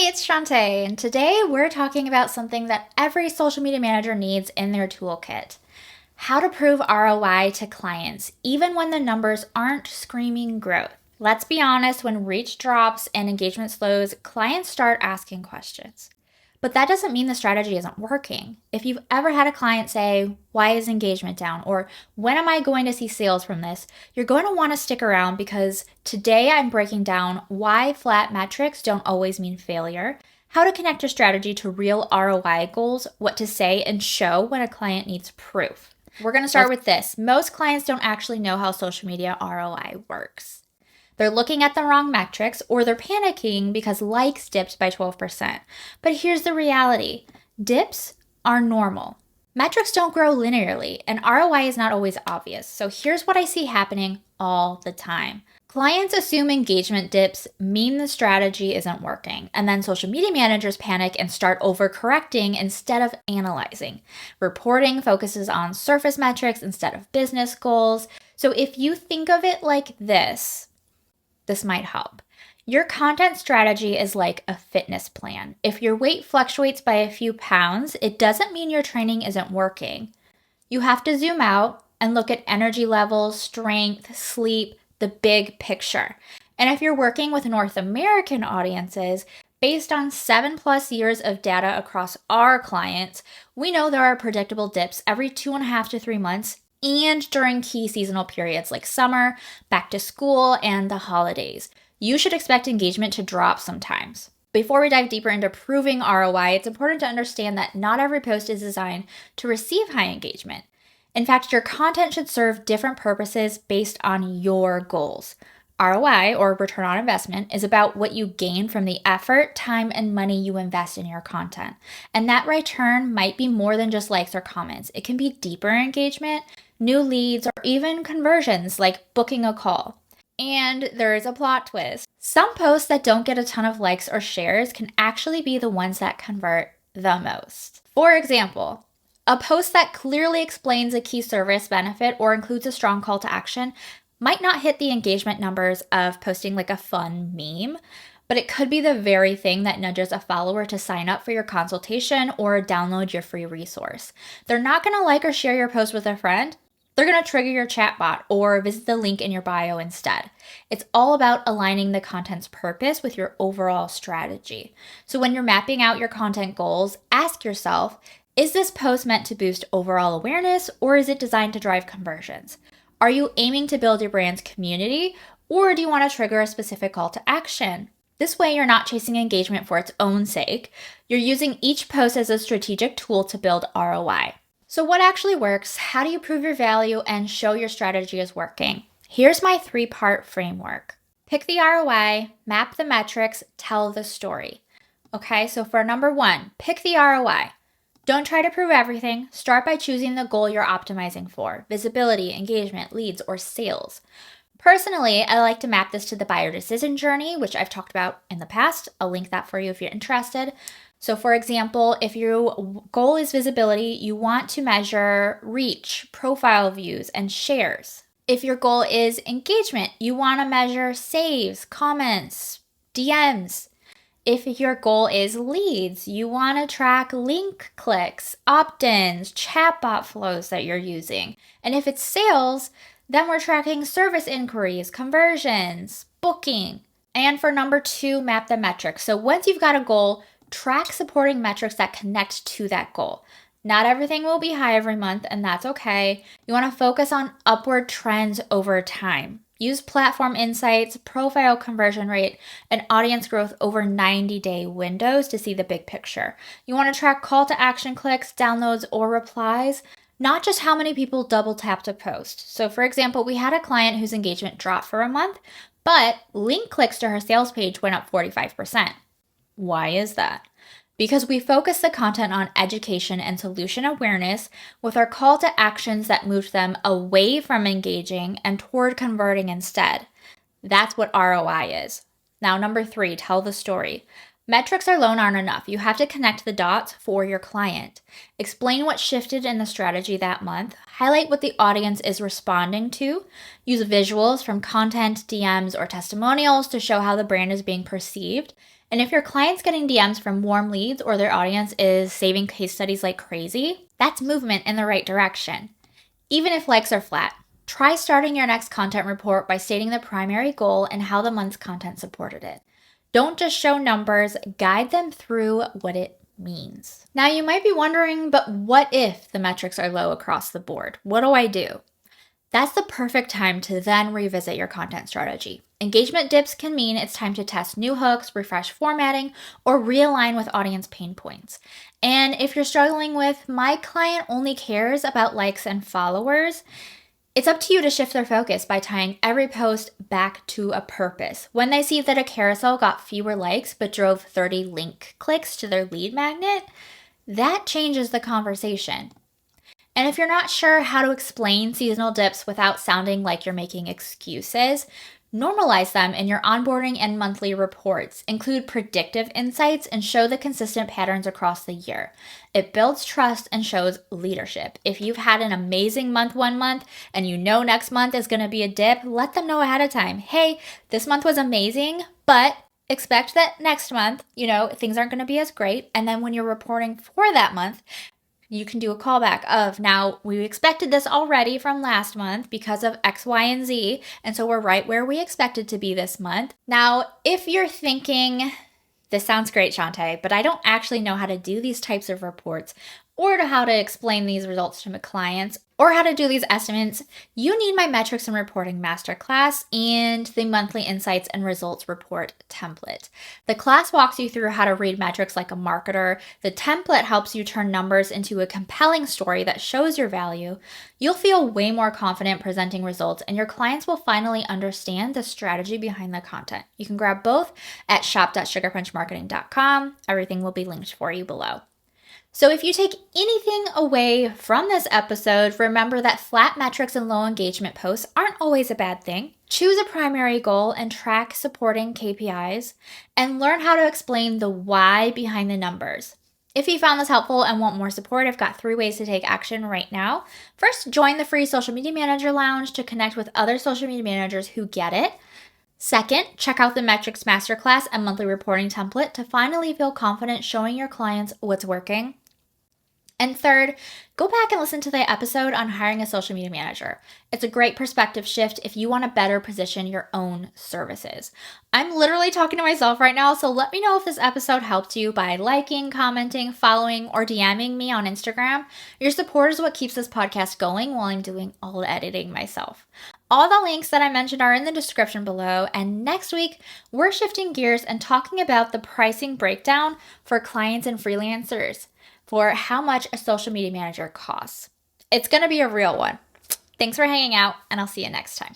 It's Shantae, and today we're talking about something that every social media manager needs in their toolkit. How to prove ROI to clients, even when the numbers aren't screaming growth. Let's be honest, when reach drops and engagement slows, clients start asking questions. But that doesn't mean the strategy isn't working. If you've ever had a client say, "Why is engagement down?" or "When am I going to see sales from this?" you're going to want to stick around because today I'm breaking down why flat metrics don't always mean failure, how to connect your strategy to real ROI goals, what to say and show when a client needs proof. We're going to start with this. Most clients don't actually know how social media ROI works. They're looking at the wrong metrics or they're panicking because likes dipped by 12%. But here's the reality. Dips are normal. Metrics don't grow linearly and ROI is not always obvious. So here's what I see happening all the time. Clients assume engagement dips mean the strategy isn't working, and then social media managers panic and start overcorrecting instead of analyzing. Reporting focuses on surface metrics instead of business goals. So if you think of it like this might help. Your content strategy is like a fitness plan. If your weight fluctuates by a few pounds, it doesn't mean your training isn't working. You have to zoom out and look at energy levels, strength, sleep, the big picture. And if you're working with North American audiences, based on 7+ years of data across our clients, we know there are predictable dips every 2.5 to 3 months and during key seasonal periods like summer, back to school, and the holidays. You should expect engagement to drop sometimes. Before we dive deeper into proving ROI, it's important to understand that not every post is designed to receive high engagement. In fact, your content should serve different purposes based on your goals. ROI, or return on investment, is about what you gain from the effort, time, and money you invest in your content. And that return might be more than just likes or comments. It can be deeper engagement, new leads, or even conversions like booking a call. And there is a plot twist. Some posts that don't get a ton of likes or shares can actually be the ones that convert the most. For example, a post that clearly explains a key service benefit or includes a strong call to action might not hit the engagement numbers of posting like a fun meme, but it could be the very thing that nudges a follower to sign up for your consultation or download your free resource. They're not going to like or share your post with a friend. They're going to trigger your chatbot or visit the link in your bio instead. It's all about aligning the content's purpose with your overall strategy. So when you're mapping out your content goals, ask yourself, is this post meant to boost overall awareness or is it designed to drive conversions? Are you aiming to build your brand's community or do you want to trigger a specific call to action? This way, you're not chasing engagement for its own sake. You're using each post as a strategic tool to build ROI. So what actually works? How do you prove your value and show your strategy is working? Here's my 3-part framework. Pick the ROI, map the metrics, tell the story. Okay, so for number 1, pick the ROI. Don't try to prove everything. Start by choosing the goal you're optimizing for: visibility, engagement, leads, or sales. Personally, I like to map this to the buyer decision journey, which I've talked about in the past. I'll link that for you if you're interested. So for example, if your goal is visibility, you want to measure reach, profile views, and shares. If your goal is engagement, you want to measure saves, comments, DMs. If your goal is leads, you want to track link clicks, opt-ins, chatbot flows that you're using. And if it's sales, then we're tracking service inquiries, conversions, booking. And for number 2, map the metrics. So once you've got a goal, track supporting metrics that connect to that goal. Not everything will be high every month, and that's okay. You want to focus on upward trends over time. Use platform insights, profile conversion rate, and audience growth over 90-day windows to see the big picture. You want to track call to action clicks, downloads, or replies, not just how many people double tapped a post. So for example, we had a client whose engagement dropped for a month, but link clicks to her sales page went up 45%. Why is that? Because we focus the content on education and solution awareness with our call to actions that moved them away from engaging and toward converting instead. That's what ROI is. Now, number 3, tell the story. Metrics alone aren't enough. You have to connect the dots for your client. Explain what shifted in the strategy that month. Highlight what the audience is responding to. Use visuals from content, DMs, or testimonials to show how the brand is being perceived. And if your client's getting DMs from warm leads or their audience is saving case studies like crazy, that's movement in the right direction. Even if likes are flat, try starting your next content report by stating the primary goal and how the month's content supported it. Don't just show numbers, guide them through what it means. Now you might be wondering, but what if the metrics are low across the board? What do I do? That's the perfect time to then revisit your content strategy. Engagement dips can mean it's time to test new hooks, refresh formatting, or realign with audience pain points. And if you're struggling with, my client only cares about likes and followers, it's up to you to shift their focus by tying every post back to a purpose. When they see that a carousel got fewer likes but drove 30 link clicks to their lead magnet, that changes the conversation. And if you're not sure how to explain seasonal dips without sounding like you're making excuses, normalize them in your onboarding and monthly reports. Include predictive insights and show the consistent patterns across the year. It builds trust and shows leadership. If you've had an amazing month one month and you know next month is going to be a dip, let them know ahead of time. Hey, this month was amazing, but expect that next month, things aren't going to be as great. And then when you're reporting for that month, you can do a callback of, now we expected this already from last month because of X, Y, and Z, and so we're right where we expected to be this month. Now, if you're thinking, this sounds great, Shantae, but I don't actually know how to do these types of reports or how to explain these results to my clients or how to do these estimates, you need my metrics and reporting masterclass and the monthly insights and results report template. The class walks you through how to read metrics like a marketer. The template helps you turn numbers into a compelling story that shows your value. You'll feel way more confident presenting results, and your clients will finally understand the strategy behind the content. You can grab both at shop.sugarpunchmarketing.com. Everything will be linked for you below. So if you take anything away from this episode, remember that flat metrics and low engagement posts aren't always a bad thing. Choose a primary goal and track supporting KPIs, and learn how to explain the why behind the numbers. If you found this helpful and want more support, I've got 3 ways to take action right now. First, join the free Social Media Manager Lounge to connect with other social media managers who get it. Second, check out the Metrics Masterclass and monthly reporting template to finally feel confident showing your clients what's working. And third, go back and listen to the episode on hiring a social media manager. It's a great perspective shift if you want to better position your own services. I'm literally talking to myself right now, so let me know if this episode helped you by liking, commenting, following, or DMing me on Instagram. Your support is what keeps this podcast going while I'm doing all the editing myself. All the links that I mentioned are in the description below, and next week, we're shifting gears and talking about the pricing breakdown for clients and freelancers for how much a social media manager costs. It's going to be a real one. Thanks for hanging out, and I'll see you next time.